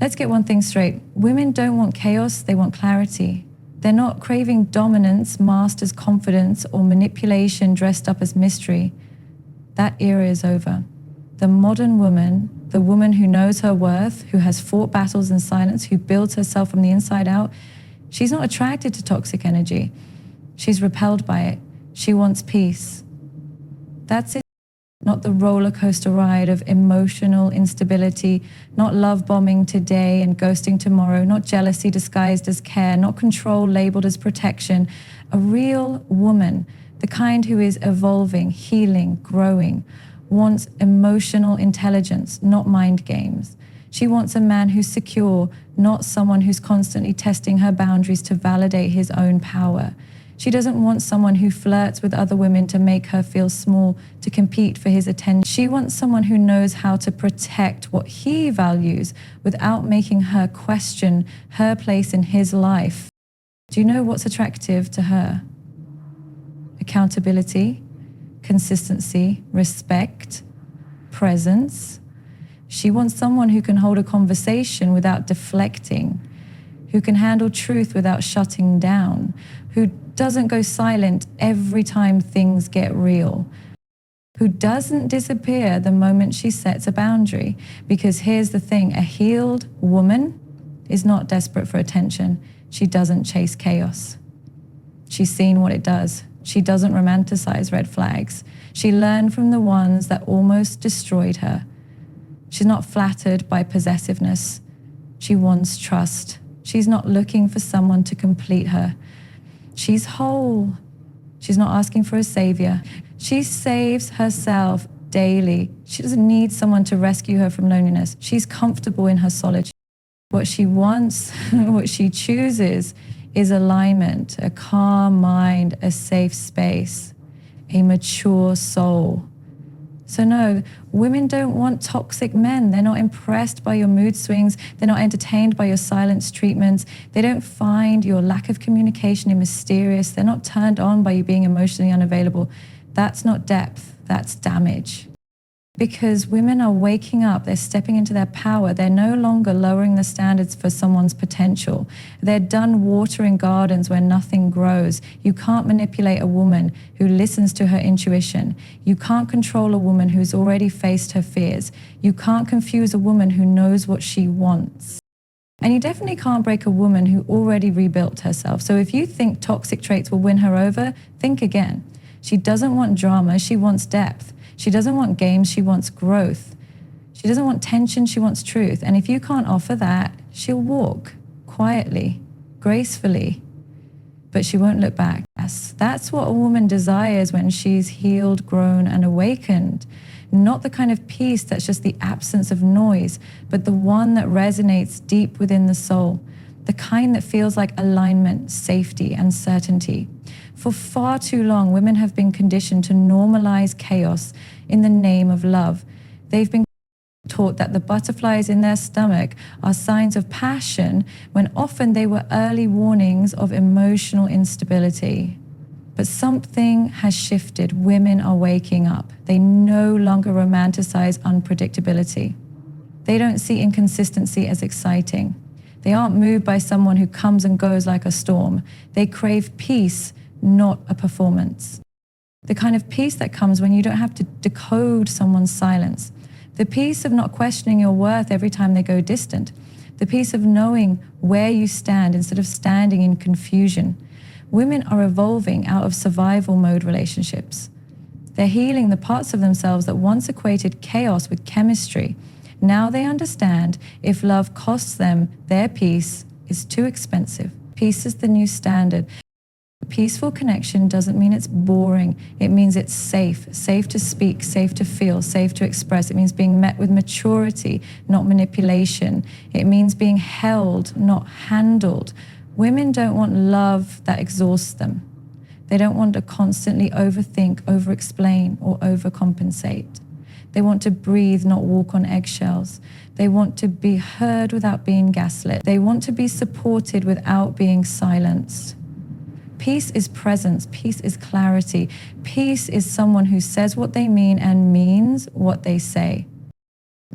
Let's get one thing straight. Women don't want chaos, they want clarity. They're not craving dominance masked as confidence or manipulation dressed up as mystery. That era is over. The modern woman, the woman who knows her worth, who has fought battles in silence, who builds herself from the inside out, she's not attracted to toxic energy. She's repelled by it. She wants peace. That's it. Not the roller coaster ride of emotional instability, not love bombing today and ghosting tomorrow, not jealousy disguised as care, not control labeled as protection. A real woman, the kind who is evolving, healing, growing, wants emotional intelligence, not mind games. She wants a man who's secure, not someone who's constantly testing her boundaries to validate his own power. She doesn't want someone who flirts with other women to make her feel small, to compete for his attention. She wants someone who knows how to protect what he values without making her question her place in his life. Do you know what's attractive to her? Accountability, consistency, respect, presence. She wants someone who can hold a conversation without deflecting, who can handle truth without shutting down, who doesn't go silent every time things get real, who doesn't disappear the moment she sets a boundary. Because here's the thing, a healed woman is not desperate for attention. She doesn't chase chaos. She's seen what it does. She doesn't romanticize red flags. She learned from the ones that almost destroyed her. She's not flattered by possessiveness. She wants trust. She's not looking for someone to complete her. She's whole. She's not asking for a savior. She saves herself daily. She doesn't need someone to rescue her from loneliness. She's comfortable in her solitude. What she wants, what she chooses, is alignment, a calm mind, a safe space, a mature soul. So no, women don't want toxic men. They're not impressed by your mood swings. They're not entertained by your silence treatments. They don't find your lack of communication mysterious. They're not turned on by you being emotionally unavailable. That's not depth, that's damage. Because women are waking up, they're stepping into their power. They're no longer lowering the standards for someone's potential. They're done watering gardens where nothing grows. You can't manipulate a woman who listens to her intuition. You can't control a woman who's already faced her fears. You can't confuse a woman who knows what she wants. And you definitely can't break a woman who already rebuilt herself. So if you think toxic traits will win her over, think again. She doesn't want drama, she wants depth. She doesn't want games, she wants growth. She doesn't want tension, she wants truth. And if you can't offer that, she'll walk quietly, gracefully, but she won't look back. That's what a woman desires when she's healed, grown, and awakened. Not the kind of peace that's just the absence of noise, but the one that resonates deep within the soul. The kind that feels like alignment, safety, and certainty. For far too long, women have been conditioned to normalize chaos in the name of love. They've been taught that the butterflies in their stomach are signs of passion, when often they were early warnings of emotional instability. But something has shifted. Women are waking up. They no longer romanticize unpredictability. They don't see inconsistency as exciting. They aren't moved by someone who comes and goes like a storm. They crave peace, not a performance. The kind of peace that comes when you don't have to decode someone's silence. The peace of not questioning your worth every time they go distant. The peace of knowing where you stand instead of standing in confusion. Women are evolving out of survival mode relationships. They're healing the parts of themselves that once equated chaos with chemistry. Now they understand if love costs them their peace, it's too expensive. Peace is the new standard. Peaceful connection doesn't mean it's boring. It means it's safe. Safe to speak, safe to feel, safe to express. It means being met with maturity, not manipulation. It means being held, not handled. Women don't want love that exhausts them. They don't want to constantly overthink, overexplain, or overcompensate. They want to breathe, not walk on eggshells. They want to be heard without being gaslit. They want to be supported without being silenced. Peace is presence. Peace is clarity. Peace is someone who says what they mean and means what they say.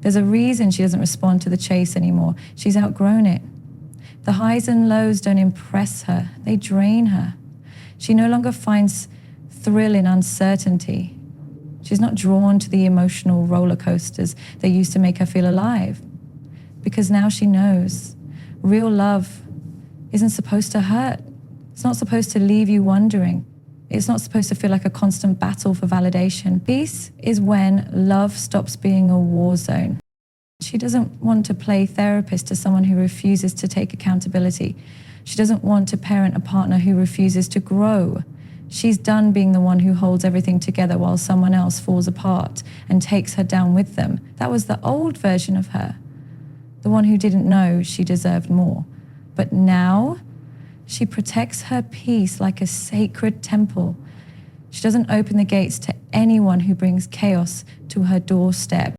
There's a reason she doesn't respond to the chase anymore. She's outgrown it. The highs and lows don't impress her. They drain her. She no longer finds thrill in uncertainty. She's not drawn to the emotional roller coasters that used to make her feel alive. Because now she knows real love isn't supposed to hurt. It's not supposed to leave you wondering. It's not supposed to feel like a constant battle for validation. Peace is when love stops being a war zone. She doesn't want to play therapist to someone who refuses to take accountability. She doesn't want to parent a partner who refuses to grow. She's done being the one who holds everything together while someone else falls apart and takes her down with them. That was the old version of her, the one who didn't know she deserved more. But now, she protects her peace like a sacred temple. She doesn't open the gates to anyone who brings chaos to her doorstep.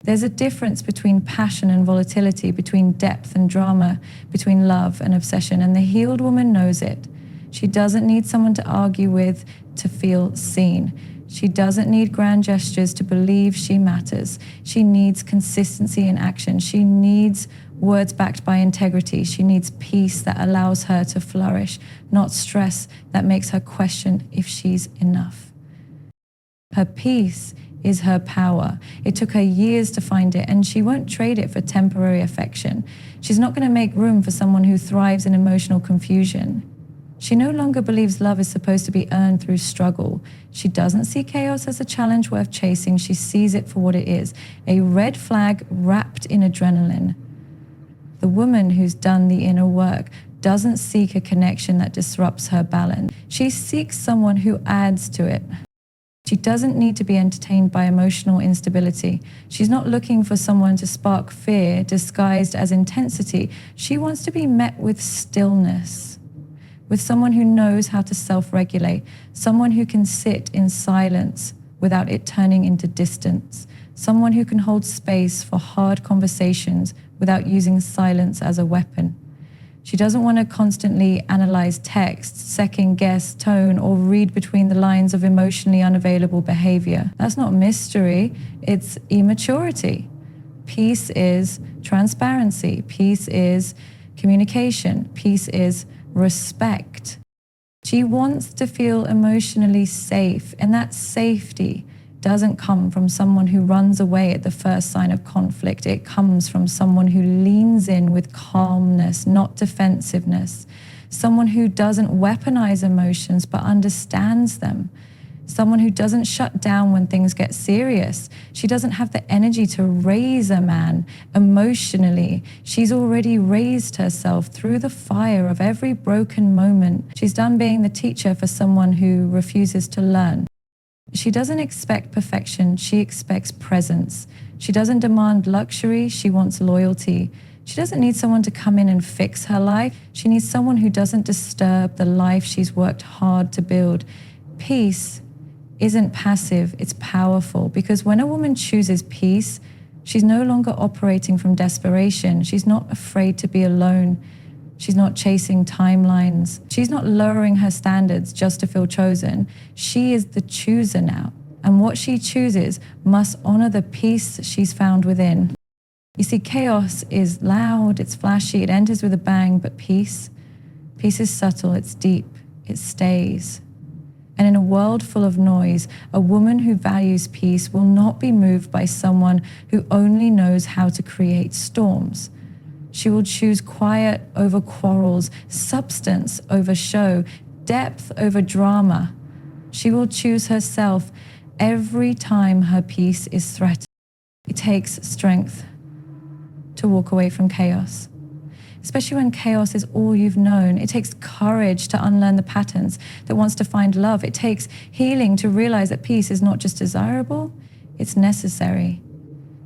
There's a difference between passion and volatility, between depth and drama, between love and obsession, and the healed woman knows it. She doesn't need someone to argue with to feel seen. She doesn't need grand gestures to believe she matters. She needs consistency in action. She needs words backed by integrity. She needs peace that allows her to flourish, not stress that makes her question if she's enough. Her peace is her power. It took her years to find it, and she won't trade it for temporary affection. She's not going to make room for someone who thrives in emotional confusion. She no longer believes love is supposed to be earned through struggle. She doesn't see chaos as a challenge worth chasing. She sees it for what it is, a red flag wrapped in adrenaline. The woman who's done the inner work doesn't seek a connection that disrupts her balance. She seeks someone who adds to it. She doesn't need to be entertained by emotional instability. She's not looking for someone to spark fear disguised as intensity. She wants to be met with stillness, with someone who knows how to self-regulate, someone who can sit in silence without it turning into distance, someone who can hold space for hard conversations without using silence as a weapon. She doesn't want to constantly analyze text, second-guess tone, or read between the lines of emotionally unavailable behavior. That's not mystery, it's immaturity. Peace is transparency. Peace is communication. Peace is respect. She wants to feel emotionally safe, and that safety doesn't come from someone who runs away at the first sign of conflict. It comes from someone who leans in with calmness, not defensiveness. Someone who doesn't weaponize emotions but understands them. Someone who doesn't shut down when things get serious. She doesn't have the energy to raise a man emotionally. She's already raised herself through the fire of every broken moment. She's done being the teacher for someone who refuses to learn. She doesn't expect perfection, she expects presence. She doesn't demand luxury, she wants loyalty. She doesn't need someone to come in and fix her life. She needs someone who doesn't disturb the life she's worked hard to build. Peace isn't passive, it's powerful, because when a woman chooses peace, she's no longer operating from desperation. She's not afraid to be alone. She's not chasing timelines. She's not lowering her standards just to feel chosen. She is the chooser now. And what she chooses must honor the peace she's found within. You see, chaos is loud, it's flashy, it enters with a bang, but peace is subtle, it's deep, it stays. And in a world full of noise, a woman who values peace will not be moved by someone who only knows how to create storms. She will choose quiet over quarrels, substance over show, depth over drama. She will choose herself every time her peace is threatened. It takes strength to walk away from chaos, especially when chaos is all you've known. It takes courage to unlearn the patterns that wants to find love. It takes healing to realize that peace is not just desirable, it's necessary.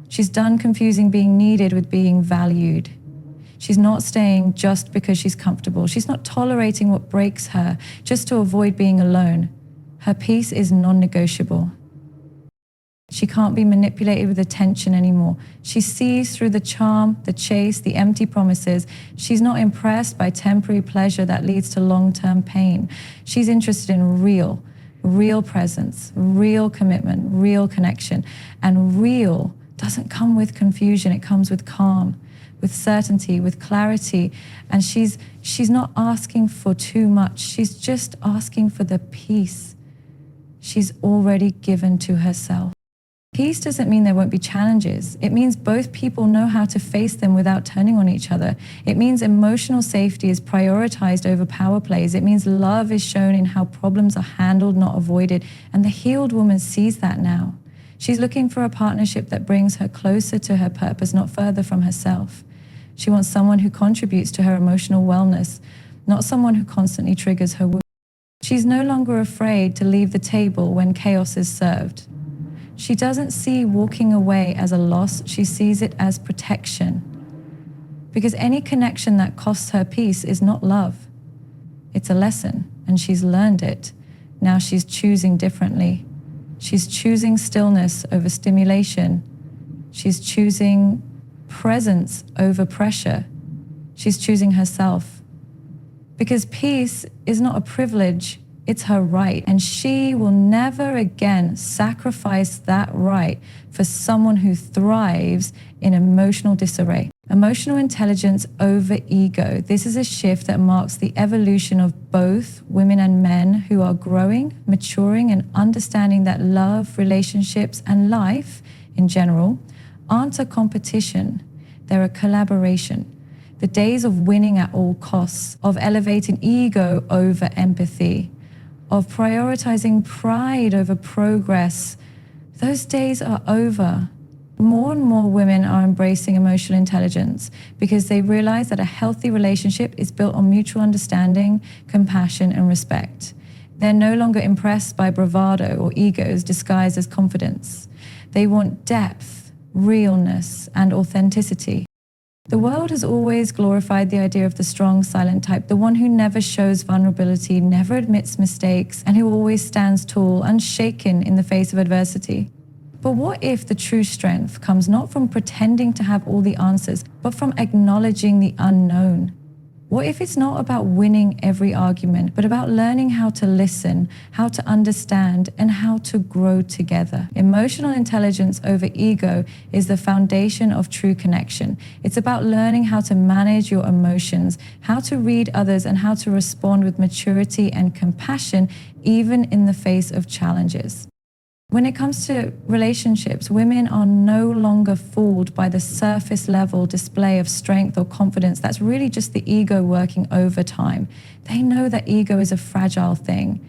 She's done confusing being needed with being valued. She's not staying just because she's comfortable. She's not tolerating what breaks her just to avoid being alone. Her peace is non-negotiable. She can't be manipulated with attention anymore. She sees through the charm, the chase, the empty promises. She's not impressed by temporary pleasure that leads to long-term pain. She's interested in real presence, real commitment, real connection, and real doesn't come with confusion. It comes with calm, with certainty, with clarity. And she's not asking for too much. She's just asking for the peace she's already given to herself. Peace doesn't mean there won't be challenges. It means both people know how to face them without turning on each other. It means emotional safety is prioritized over power plays. It means love is shown in how problems are handled, not avoided. And the healed woman sees that now. She's looking for a partnership that brings her closer to her purpose, not further from herself. She wants someone who contributes to her emotional wellness, not someone who constantly triggers her wounds. She's no longer afraid to leave the table when chaos is served. She doesn't see walking away as a loss, she sees it as protection. Because any connection that costs her peace is not love. It's a lesson, and she's learned it. Now she's choosing differently. She's choosing stillness over stimulation. She's choosing presence over pressure. She's choosing herself. Because peace is not a privilege, it's her right. And she will never again sacrifice that right for someone who thrives in emotional disarray. Emotional intelligence over ego. This is a shift that marks the evolution of both women and men who are growing, maturing, and understanding that love, relationships, and life in general aren't a competition, they're a collaboration. The days of winning at all costs, of elevating ego over empathy, of prioritizing pride over progress, those days are over. More and more women are embracing emotional intelligence because they realize that a healthy relationship is built on mutual understanding, compassion, and respect. They're no longer impressed by bravado or egos disguised as confidence. They want depth, realness, and authenticity. The world has always glorified the idea of the strong, silent type, the one who never shows vulnerability, never admits mistakes, and who always stands tall, unshaken in the face of adversity. But what if the true strength comes not from pretending to have all the answers, but from acknowledging the unknown? What if it's not about winning every argument, but about learning how to listen, how to understand, and how to grow together? Emotional intelligence over ego is the foundation of true connection. It's about learning how to manage your emotions, how to read others, and how to respond with maturity and compassion, even in the face of challenges. When it comes to relationships, women are no longer fooled by the surface level display of strength or confidence. That's really just the ego working overtime. They know that ego is a fragile thing.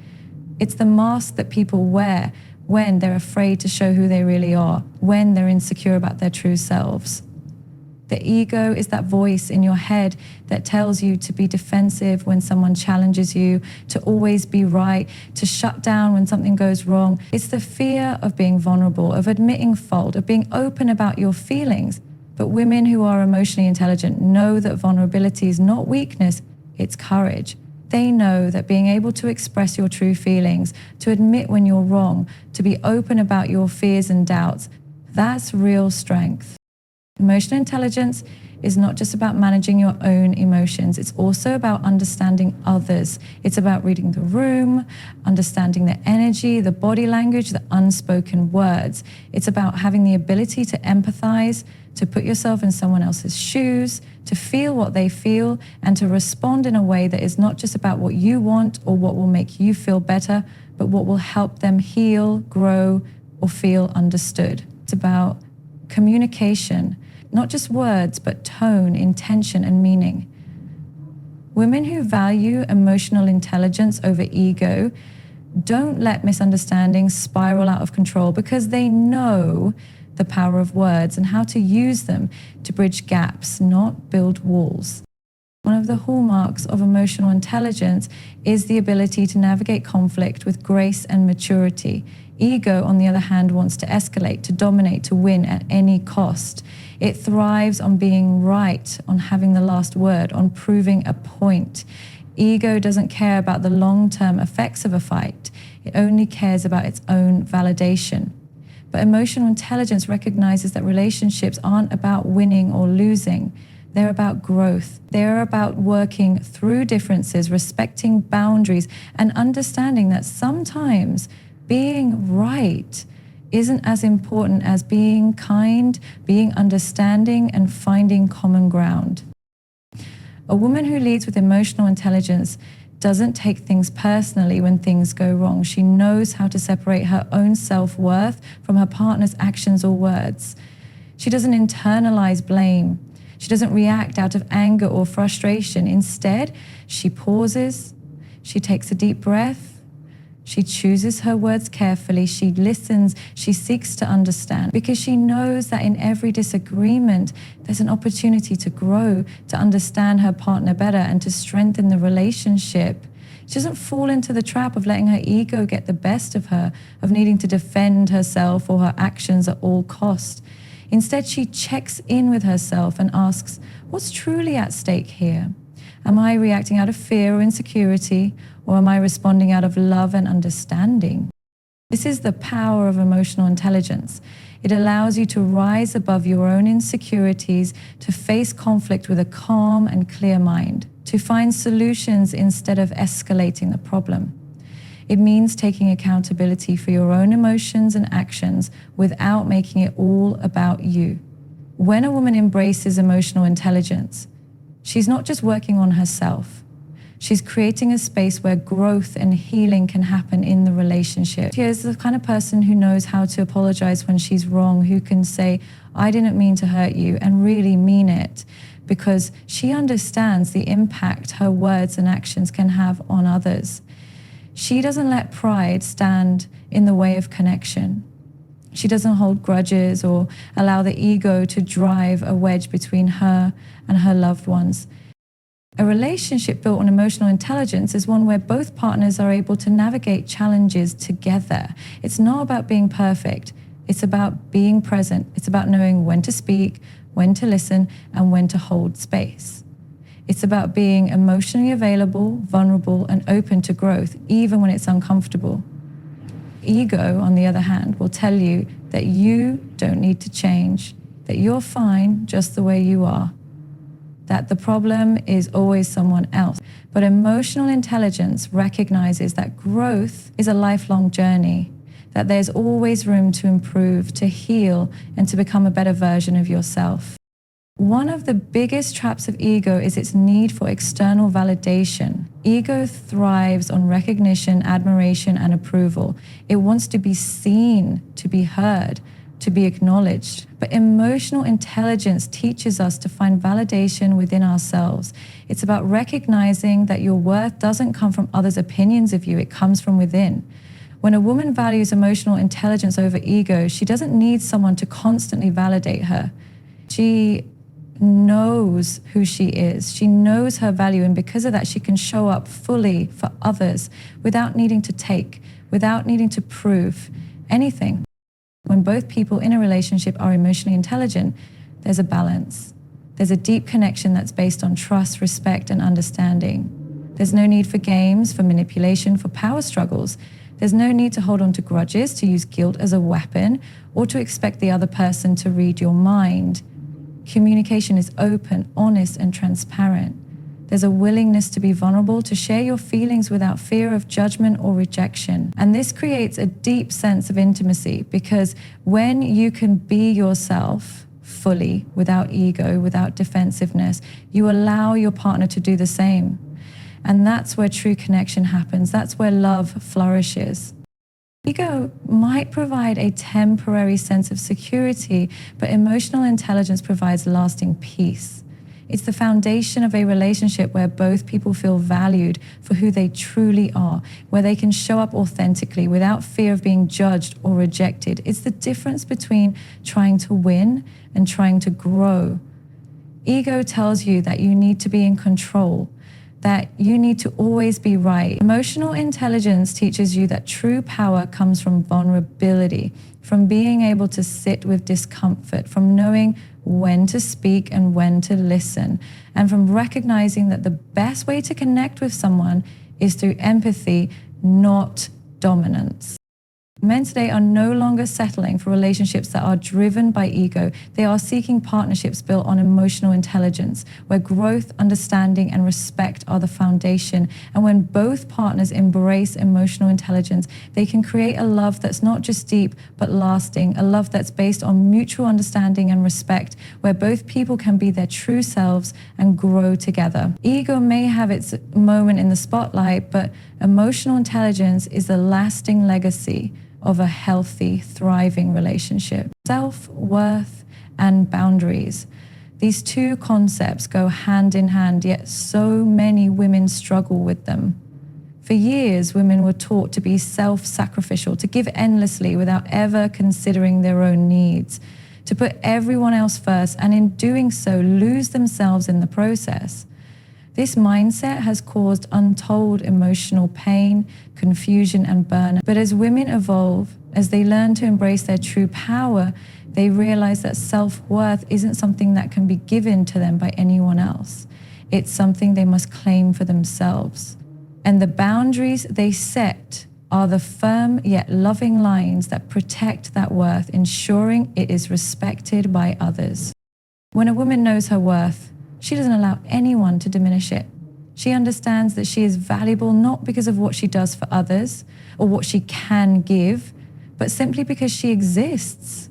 It's the mask that people wear when they're afraid to show who they really are, when they're insecure about their true selves. The ego is that voice in your head that tells you to be defensive when someone challenges you, to always be right, to shut down when something goes wrong. It's the fear of being vulnerable, of admitting fault, of being open about your feelings. But women who are emotionally intelligent know that vulnerability is not weakness, it's courage. They know that being able to express your true feelings, to admit when you're wrong, to be open about your fears and doubts, that's real strength. Emotional intelligence is not just about managing your own emotions. It's also about understanding others. It's about reading the room, understanding the energy, the body language, the unspoken words. It's about having the ability to empathize, to put yourself in someone else's shoes, to feel what they feel, and to respond in a way that is not just about what you want or what will make you feel better, but what will help them heal, grow, or feel understood. It's about communication. Not just words, but tone, intention, and meaning. Women who value emotional intelligence over ego don't let misunderstandings spiral out of control because they know the power of words and how to use them to bridge gaps, not build walls. One of the hallmarks of emotional intelligence is the ability to navigate conflict with grace and maturity. Ego, on the other hand, wants to escalate, to dominate, to win at any cost. It thrives on being right, on having the last word, on proving a point. Ego doesn't care about the long-term effects of a fight. It only cares about its own validation. But emotional intelligence recognizes that relationships aren't about winning or losing. They're about growth. They're about working through differences, respecting boundaries, and understanding that sometimes being right isn't as important as being kind, being understanding, and finding common ground. A woman who leads with emotional intelligence doesn't take things personally when things go wrong. She knows how to separate her own self-worth from her partner's actions or words. She doesn't internalize blame. She doesn't react out of anger or frustration. Instead, she pauses, she takes a deep breath, she chooses her words carefully, she listens, she seeks to understand, because she knows that in every disagreement, there's an opportunity to grow, to understand her partner better, and to strengthen the relationship. She doesn't fall into the trap of letting her ego get the best of her, of needing to defend herself or her actions at all costs. Instead, she checks in with herself and asks, what's truly at stake here? Am I reacting out of fear or insecurity, or am I responding out of love and understanding? This is the power of emotional intelligence. It allows you to rise above your own insecurities, to face conflict with a calm and clear mind, to find solutions instead of escalating the problem. It means taking accountability for your own emotions and actions without making it all about you. When a woman embraces emotional intelligence, she's not just working on herself. She's creating a space where growth and healing can happen in the relationship. She is the kind of person who knows how to apologize when she's wrong, who can say, I didn't mean to hurt you, and really mean it, because she understands the impact her words and actions can have on others. She doesn't let pride stand in the way of connection. She doesn't hold grudges or allow the ego to drive a wedge between her and her loved ones. A relationship built on emotional intelligence is one where both partners are able to navigate challenges together. It's not about being perfect. It's about being present. It's about knowing when to speak, when to listen, and when to hold space. It's about being emotionally available, vulnerable, and open to growth, even when it's uncomfortable. Ego, on the other hand, will tell you that you don't need to change, that you're fine just the way you are, that the problem is always someone else. But emotional intelligence recognizes that growth is a lifelong journey, that there's always room to improve, to heal, and to become a better version of yourself. One of the biggest traps of ego is its need for external validation. Ego thrives on recognition, admiration, and approval. It wants to be seen, to be heard, to be acknowledged. But emotional intelligence teaches us to find validation within ourselves. It's about recognizing that your worth doesn't come from others' opinions of you, it comes from within. When a woman values emotional intelligence over ego, she doesn't need someone to constantly validate her. She knows who she is. She knows her value, and because of that, she can show up fully for others without needing to take, without needing to prove anything. When both people in a relationship are emotionally intelligent, there's a balance. There's a deep connection that's based on trust, respect, and understanding. There's no need for games, for manipulation, for power struggles. There's no need to hold on to grudges, to use guilt as a weapon, or to expect the other person to read your mind. Communication is open, honest, and transparent. There's a willingness to be vulnerable, to share your feelings without fear of judgment or rejection. And this creates a deep sense of intimacy, because when you can be yourself fully, without ego, without defensiveness, you allow your partner to do the same. And that's where true connection happens. That's where love flourishes. Ego might provide a temporary sense of security, but emotional intelligence provides lasting peace. It's the foundation of a relationship where both people feel valued for who they truly are, where they can show up authentically without fear of being judged or rejected. It's the difference between trying to win and trying to grow. Ego tells you that you need to be in control, that you need to always be right. Emotional intelligence teaches you that true power comes from vulnerability, from being able to sit with discomfort, from knowing when to speak and when to listen, and from recognizing that the best way to connect with someone is through empathy, not dominance. Men today are no longer settling for relationships that are driven by ego. They are seeking partnerships built on emotional intelligence, where growth, understanding, and respect are the foundation. And when both partners embrace emotional intelligence, they can create a love that's not just deep, but lasting, a love that's based on mutual understanding and respect, where both people can be their true selves and grow together. Ego may have its moment in the spotlight, but emotional intelligence is the lasting legacy of a healthy, thriving relationship. Self-worth and boundaries. These two concepts go hand in hand, yet so many women struggle with them. For years, women were taught to be self-sacrificial, to give endlessly without ever considering their own needs, to put everyone else first, and in doing so, lose themselves in the process. This mindset has caused untold emotional pain, confusion, and burnout. But as women evolve, as they learn to embrace their true power, they realize that self-worth isn't something that can be given to them by anyone else. It's something they must claim for themselves. And the boundaries they set are the firm yet loving lines that protect that worth, ensuring it is respected by others. When a woman knows her worth, she doesn't allow anyone to diminish it. She understands that she is valuable not because of what she does for others or what she can give, but simply because she exists.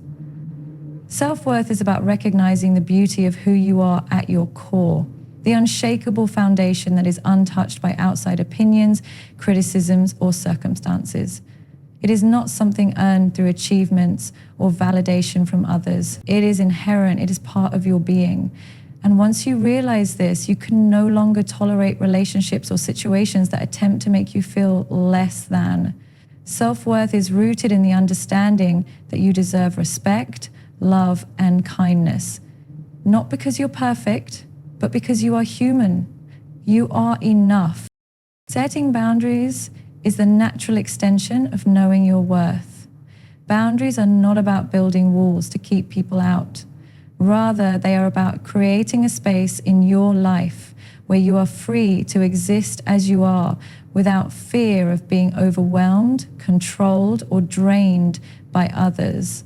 Self-worth is about recognizing the beauty of who you are at your core, the unshakable foundation that is untouched by outside opinions, criticisms, or circumstances. It is not something earned through achievements or validation from others. It is inherent, it is part of your being. And once you realize this, you can no longer tolerate relationships or situations that attempt to make you feel less than. Self-worth is rooted in the understanding that you deserve respect, love, and kindness. Not because you're perfect, but because you are human. You are enough. Setting boundaries is the natural extension of knowing your worth. Boundaries are not about building walls to keep people out. Rather, they are about creating a space in your life where you are free to exist as you are without fear of being overwhelmed, controlled, or drained by others.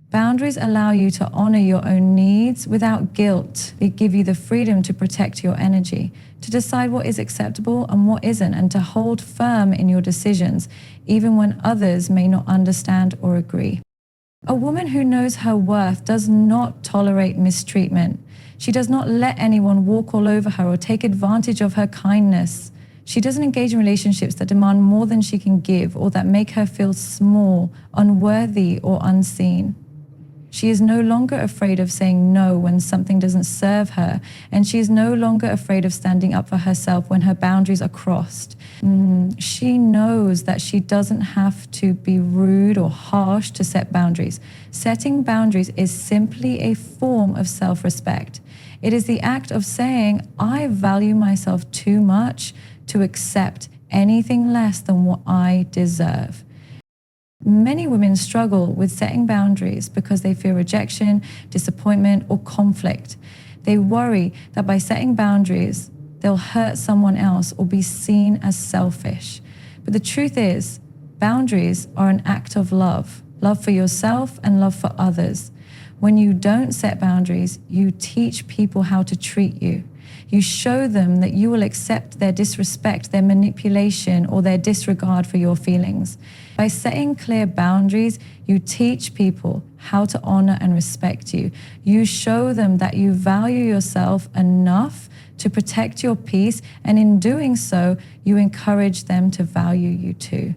Boundaries allow you to honor your own needs without guilt. They give you the freedom to protect your energy, to decide what is acceptable and what isn't, and to hold firm in your decisions, even when others may not understand or agree. A woman who knows her worth does not tolerate mistreatment. She does not let anyone walk all over her or take advantage of her kindness. She doesn't engage in relationships that demand more than she can give or that make her feel small, unworthy, or unseen. She is no longer afraid of saying no when something doesn't serve her, and she is no longer afraid of standing up for herself when her boundaries are crossed. She knows that she doesn't have to be rude or harsh to set boundaries. Setting boundaries is simply a form of self-respect. It is the act of saying, I value myself too much to accept anything less than what I deserve. Many women struggle with setting boundaries because they fear rejection, disappointment, or conflict. They worry that by setting boundaries, they'll hurt someone else or be seen as selfish. But the truth is, boundaries are an act of love for yourself and love for others. When you don't set boundaries, you teach people how to treat you. You show them that you will accept their disrespect, their manipulation, or their disregard for your feelings. By setting clear boundaries, you teach people how to honor and respect you. You show them that you value yourself enough to protect your peace, and in doing so, you encourage them to value you too.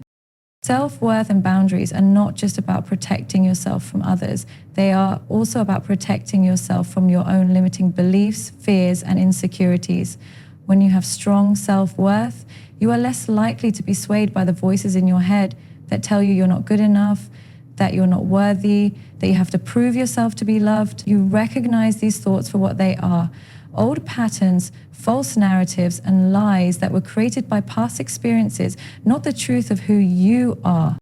Self-worth and boundaries are not just about protecting yourself from others. They are also about protecting yourself from your own limiting beliefs, fears, and insecurities. When you have strong self-worth, you are less likely to be swayed by the voices in your head that tell you you're not good enough, that you're not worthy, that you have to prove yourself to be loved. You recognize these thoughts for what they are: old patterns, false narratives, and lies that were created by past experiences, not the truth of who you are.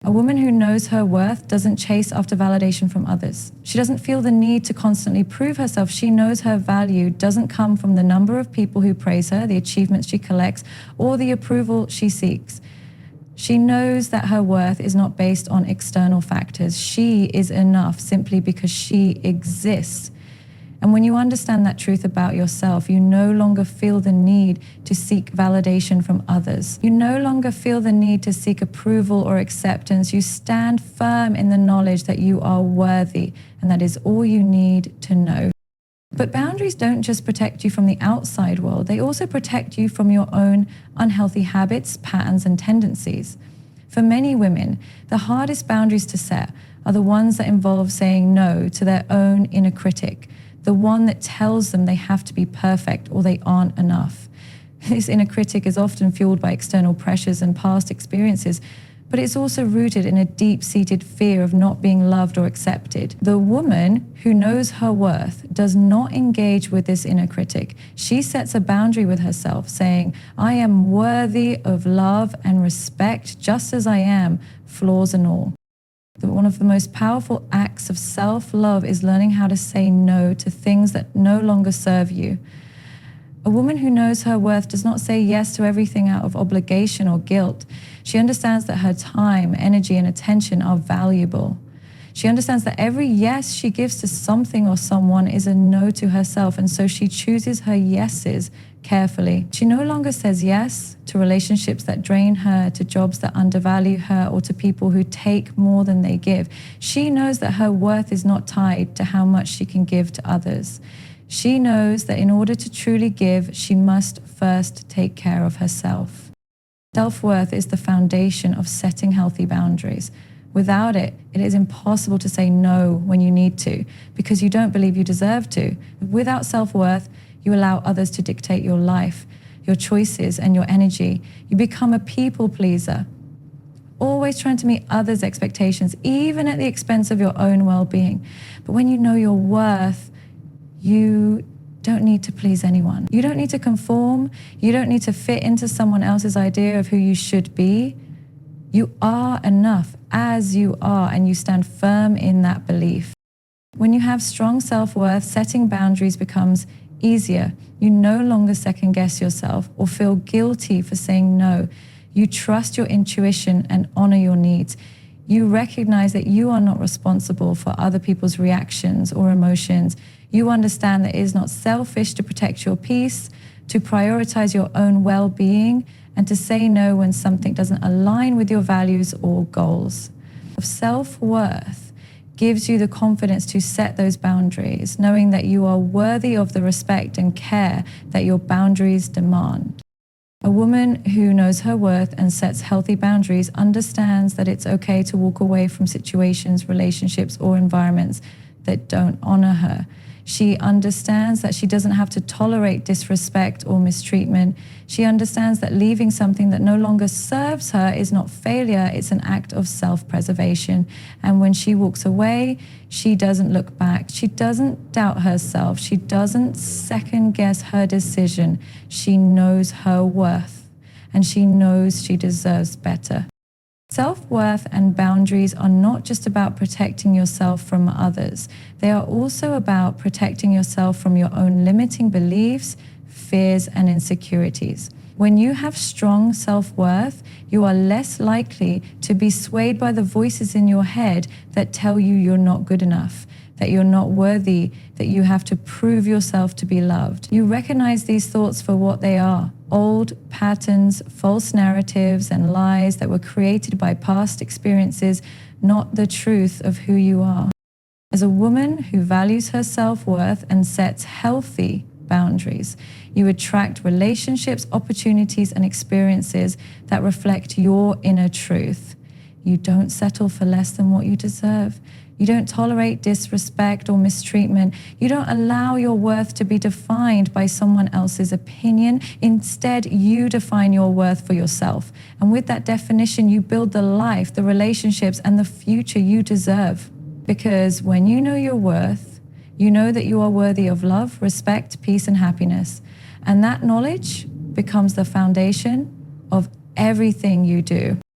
A woman who knows her worth doesn't chase after validation from others. She doesn't feel the need to constantly prove herself. She knows her value doesn't come from the number of people who praise her, the achievements she collects, or the approval she seeks. She knows that her worth is not based on external factors. She is enough simply because she exists. And when you understand that truth about yourself, you no longer feel the need to seek validation from others. You no longer feel the need to seek approval or acceptance. You stand firm in the knowledge that you are worthy, and that is all you need to know. But boundaries don't just protect you from the outside world, they also protect you from your own unhealthy habits, patterns, and tendencies. For many women, the hardest boundaries to set are the ones that involve saying no to their own inner critic, the one that tells them they have to be perfect or they aren't enough. This inner critic is often fueled by external pressures and past experiences, but it's also rooted in a deep-seated fear of not being loved or accepted. The woman who knows her worth does not engage with this inner critic. She sets a boundary with herself, saying, I am worthy of love and respect just as I am, flaws and all. One of the most powerful acts of self-love is learning how to say no to things that no longer serve you. A woman who knows her worth does not say yes to everything out of obligation or guilt. She understands that her time, energy, and attention are valuable. She understands that every yes she gives to something or someone is a no to herself, and so she chooses her yeses carefully. She no longer says yes to relationships that drain her, to jobs that undervalue her, or to people who take more than they give. She knows that her worth is not tied to how much she can give to others. She knows that in order to truly give, she must first take care of herself. Self-worth is the foundation of setting healthy boundaries. Without it, it is impossible to say no when you need to, because you don't believe you deserve to. Without self-worth, you allow others to dictate your life, your choices, and your energy. You become a people pleaser, always trying to meet others' expectations, even at the expense of your own well-being. But when you know your worth, you don't need to please anyone. You don't need to conform. You don't need to fit into someone else's idea of who you should be. You are enough as you are, and you stand firm in that belief. When you have strong self-worth, setting boundaries becomes easier. You no longer second-guess yourself or feel guilty for saying no. You trust your intuition and honor your needs. You recognize that you are not responsible for other people's reactions or emotions. You understand that it is not selfish to protect your peace, to prioritize your own well-being, and to say no when something doesn't align with your values or goals. Self-worth gives you the confidence to set those boundaries, knowing that you are worthy of the respect and care that your boundaries demand. A woman who knows her worth and sets healthy boundaries understands that it's okay to walk away from situations, relationships, or environments that don't honor her. She understands that she doesn't have to tolerate disrespect or mistreatment. She understands that leaving something that no longer serves her is not failure, it's an act of self-preservation. And when she walks away, she doesn't look back. She doesn't doubt herself. She doesn't second-guess her decision. She knows her worth, and she knows she deserves better. Self-worth and boundaries are not just about protecting yourself from others. They are also about protecting yourself from your own limiting beliefs, fears, and insecurities. When you have strong self-worth, you are less likely to be swayed by the voices in your head that tell you you're not good enough, that you're not worthy, that you have to prove yourself to be loved. You recognize these thoughts for what they are: old patterns, false narratives, and lies that were created by past experiences, not the truth of who you are. As a woman who values her self-worth and sets healthy boundaries, you attract relationships, opportunities, and experiences that reflect your inner truth. You don't settle for less than what you deserve. You don't tolerate disrespect or mistreatment. You don't allow your worth to be defined by someone else's opinion. Instead, you define your worth for yourself. And with that definition, you build the life, the relationships, and the future you deserve. Because when you know your worth, you know that you are worthy of love, respect, peace, and happiness. And that knowledge becomes the foundation of everything you do.